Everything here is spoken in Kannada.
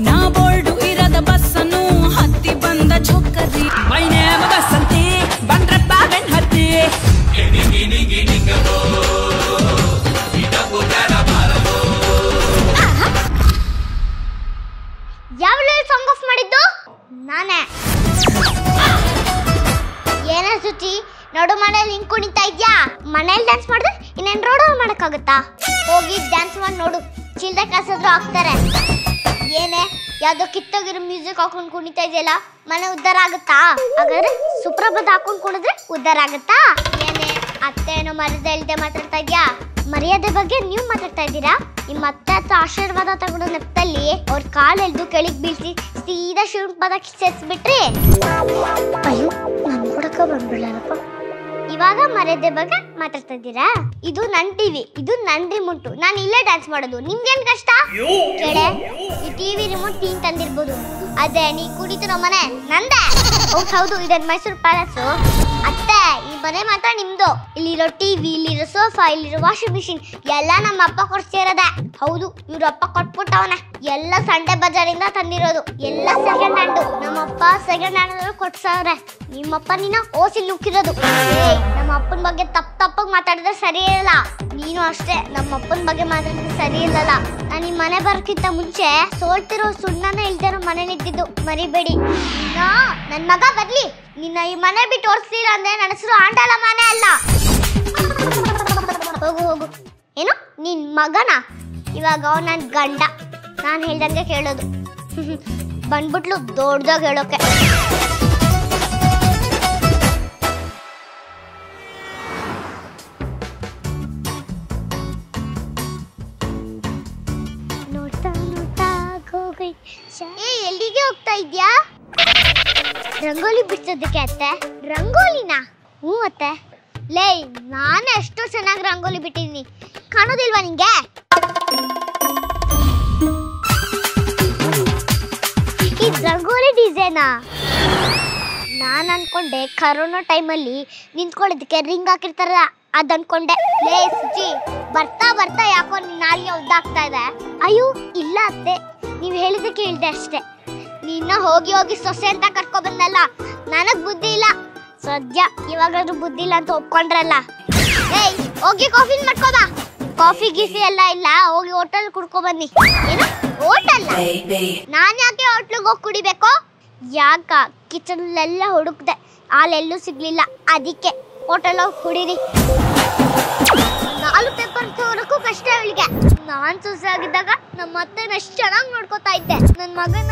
ನಾ ಬೋಲ್ಡು ಇರದ ಬಸ್ಸನ್ನು ಹತ್ತಿ ಬಂದ ಚೊಕ್ಕರಿ ಮೈ ನೇಮ ಬಸ್ಸಂತಿ ಬಂದ್ರಪ್ಪ ಬೆನ್ ಹತ್ತಿ ಯಾವ ಸಾಂಗ್ ಆಫ್ ಮಾಡಿದ್ದು ನಾನೇ. ಏನ ಸುಚಿ ನೋಡು ಮನೇಲಿ ಹಿಂಗ್ ಕುಣಿತಾ ಇದ್ಯಾ? ಮನೇಲಿ ಡ್ಯಾನ್ಸ್ ಮಾಡಿದ್ರೆ ಇನ್ನೇನ್ ರೋಡಲ್ಲಿ ಮಾಡಕ್ಕಾಗತ್ತಾ? ಹೋಗಿ ಡ್ಯಾನ್ಸ್ ಮಾಡಿ ನೋಡು, ಚಿಲ್ರೆ ಕಾಸಿದ್ರು ಹಾಕ್ತಾರೆ. ಏನೇ ಯಾವ್ದೋ ಕಿತ್ತೋಗಿರೋ ಮ್ಯೂಸಿಕ್ ಹಾಕೊಂಡ್ ಕುಣಿತಾ ಇದೆಯಲ್ಲ, ಮನೆ ಉದ್ಧಾರ ಆಗುತ್ತಾ? ಹಾಗಾದ್ರೆ ಸುಪ್ರಭಾತ್ ಹಾಕೊಂಡ್ ಕುಣಿದ್ರೆ ಉದ್ಧಾರ ಆಗುತ್ತಾ? ಏನೇ ಅತ್ತೆ ಏನೋ ಮರ್ಯಾದೆ ಇಲ್ದೆ ಮಾತಾಡ್ತಾ ಇದ್ಯಾ? ಮರ್ಯಾದೆ ಬಗ್ಗೆ ನೀವು ಮಾತಾಡ್ತಾ ಇದ್ದೀರಾ? ನಿಮ್ಮ ಅತ್ತೆ ಹತ್ರ ಆಶೀರ್ವಾದ ತಗೊಂಡು ನೆಪದಲ್ಲಿ ಅವ್ರ ಕಾಲೆಲ್ದು ಕೆಳಗ್ ಬೀಳ್ಸಿ ಸೀದಾ ಶಿವನ್ ಪದಕ್ಕೆ ಸೇರಿಸ್ಬಿಟ್ರಿ. ಅಯ್ಯೋ ನನ್ ಕೊಡಕ ಬಂದ್ಬಿಡಲ್ಲಪ್ಪ. ಇವಾಗ ಮರ್ಯಾದೆ ಬಗ್ಗೆ ಮಾತಾಡ್ತಾ ಇದ್ದೀರಾ? ಇದು ನನ್ ಟಿವಿ, ಇದು ನನ್ ರಿಮೋಟ್. ನಾನು ಇಲ್ಲೇ ಡ್ಯಾನ್ಸ್ ಮಾಡೋದು, ನಿಮ್ಗೇನ್ ಕಷ್ಟ? ಕೇಳೆ ಈ ಟಿವಿ ರಿಮೋಟ್ ನೀನ್ ತಂದಿರ್ಬೋದು, ಅದೇ ನೀ ಕುಡಿತು ನಮ್ಮ ಮನೆ ನಂದೆ. ಹೌದು ಇದನ್ ಮೈಸೂರು ಪ್ಯಾಲೇಸು. ಅತ್ತೆ ಈ ಮನೆ ಮಾತ್ರ ನಿಮ್ದು. ಇಲ್ಲಿರೋ ಟಿವಿ, ಇಲ್ಲಿರೋ ಸೋಫಾ, ಇಲ್ಲಿರೋ ವಾಷಿಂಗ್ ಮಿಷಿನ್ ಎಲ್ಲ ನಮ್ಮ ಅಪ್ಪ ಕೊಡ್ಸಿರೋದೆ. ಹೌದು ಇವ್ರ ಅಪ್ಪ ಕೊಟ್ಬಿಟ್ಟವನ. ಎಲ್ಲ ಸಂಡೆ ಬಜಾರಿಂದ ತಂದಿರೋದು, ಎಲ್ಲ ಸೆಕೆಂಡ್ ಹ್ಯಾಂಡ್. ನಮ್ಮಪ್ಪ ಸೆಕೆಂಡ್ ಹ್ಯಾಂಡ್ ಕೊಡ್ಸವ್ರೆ. ನಿಮ್ಮಪ್ಪ ನಿನ್ನ ಓಸಿ ನುಕ್ಕಿರೋದು. ನಮ್ಮ ಅಪ್ಪನ ಬಗ್ಗೆ ತಪ್ಪಾಗಿ ಮಾತಾಡಿದ್ರೆ ಸರಿ ಇರಲ್ಲ. ನೀನು ಅಷ್ಟೇ ನಮ್ಮ ಅಪ್ಪನ ಬಗ್ಗೆ ಮಾತಾಡಿದ್ರೆ ಸರಿ ಇರಲ್ಲ. ನಾನು ಈ ಮನೆ ಬರೋಕ್ಕಿಂತ ಮುಂಚೆ ಸೋಲ್ತಿರೋ ಸುಣ್ಣನೇ ಇಲ್ದಿರೋ ಮನೇಲಿ ಇದ್ದಿದ್ದು ಮರಿಬೇಡಿ. ನನ್ ಮಗ ಬರ್ಲಿ, ನಿನ್ನ ಈ ಮನೆ ಬಿಟ್ಟು ಓಡಿಸ್ತೀರ ಅಂದ್ರೆ ನನ್ನ ಹೆಸರು ಆಂಡಲ ಮನೆ ಅಲ್ಲ. ಹೋಗು ಹೋಗು. ಏನು ನಿನ್ ಮಗನ? ಇವಾಗ ನನ್ ಗಂಡ, ನಾನು ಹೇಳ್ದಂಗೆ ಕೇಳೋದು. ಬಂದ್ಬಿಟ್ಲು ದೊಡ್ಡದಾಗ ಹೇಳೋಕೆ. ನೋಡ್ತಾ ನೋಡ್ತಾ ಎಲ್ಲಿಗೆ ಹೋಗ್ತಾ ಇದ್ಯಾ? ರಂಗೋಲಿ ಬಿಡ್ಸೋದಕ್ಕೆ ಅತ್ತೆ. ರಂಗೋಲಿನಾ? ಹ್ಞೂ ಅತ್ತೆ. ಲೇ ನಾನು ಎಷ್ಟೋ ಚೆನ್ನಾಗಿ ರಂಗೋಲಿ ಬಿಟ್ಟಿದ್ದೀನಿ, ಕಾಣೋದಿಲ್ವಾ ನಿಂಗೆ? ಈ ರಂಗೋಲಿ ಡಿಸೈನಾ? ನಾನು ಅನ್ಕೊಂಡೆ ಕರೋನಾ ಟೈಮಲ್ಲಿ ನಿಂತ್ಕೊಳ್ಳೋದಕ್ಕೆ ರಿಂಗ್ ಹಾಕಿರ್ತಾರಲ್ಲ ಅದ್ ಅನ್ಕೊಂಡೆ. ಲೇ ಸುಚಿ ಬರ್ತಾ ಬರ್ತಾ ಯಾಕೋ ನಾಲ್ಗೆ ಉದ್ದಾಗ್ತಾ ಇದೆ. ಅಯ್ಯೋ ಇಲ್ಲ ಅತ್ತೆ, ನೀವು ಹೇಳಿದಕ್ಕೆ ಹೇಳ್ದೆ ಅಷ್ಟೇ. ನಿನ್ನ ಹೋಗಿ ಹೋಗಿ ಸೊಸೆ ಅಂತ ಕರ್ಕೊ ಬಂದಲ್ಲ, ನನಗ್ ಬುದ್ಧಿ ಇಲ್ಲ. ಸದ್ಯ ಇವಾಗಾದ್ರೂ ಬುದ್ಧಿ ಇಲ್ಲ ಅಂತ ಒಪ್ಕೊಂಡ್ರಲ್ಲ. ಏಯ್ ಹೋಗಿ ಕಾಫಿ ಮಾಡ್ಕೋಬಾ. ಕಾಫಿ ಗೀಫಿ ಎಲ್ಲ ಇಲ್ಲ, ಹೋಗಿ ಹೋಟೆಲ್ ಕುಡ್ಕೊ ಬನ್ನಿ. ಏನು ಹೋಟೆಲ್? ನಾನ್ ಯಾಕೆ ಹೋಟ್ಲಿಗೆ ಹೋಗಿ ಕುಡಿಬೇಕು? ಯಾಕ ಕಿಚನ್ ಹುಡುಕ್ದೆ, ಹಾಲೆಲ್ಲೂ ಸಿಗ್ಲಿಲ್ಲ, ಅದಕ್ಕೆ ಹೋಟೆಲ್ ಹೋಗಿ ಕುಡೀರಿ. 4 ಪೇಪರ್ ತೋರಕ್ಕೂ ಕಷ್ಟ ಅವಳಿಗೆ. ನಾನ್ ಸೊಸೆ ಆಗಿದ್ದಾಗ ನಮ್ಮ ಅತ್ತೆನ ಎಷ್ಟು ಚೆನ್ನಾಗಿ ನೋಡ್ಕೋತಾ ಇದ್ದೆ. ನನ್ನ ಮಗನ